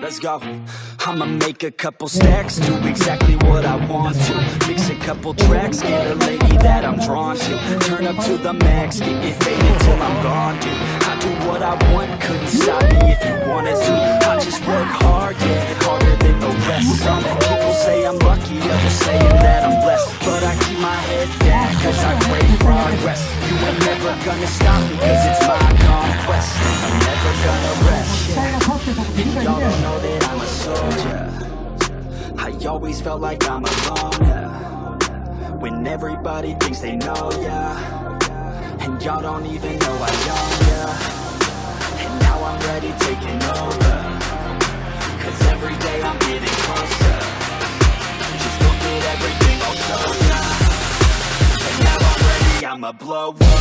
Let's go. I'ma make a couple stacks, do exactly what I want to. Mix a couple tracks, get a lady that I'm drawn to. Turn up to the max, get it faded till I'm gone, dude. I do what I want, couldn't stop me if you wanted to. I just work hard, yeah, harder than the rest. Some people say I'm lucky, others saying that I'm blessed. But I keep my head down, cause I crave progress. You ain't never gonna stop me, cause it's my conquest. I'm never gonna rest, yeah. Y'all don't know that I'm a soldier. I always felt like I'm alone, yeah. When everybody thinks they know, yeah. And y'all don't even know I own, yeah. And now I'm ready taking over, cause every day I'm getting closer. Just look at everything I'll show ya. And now I'm ready, I'ma blow up.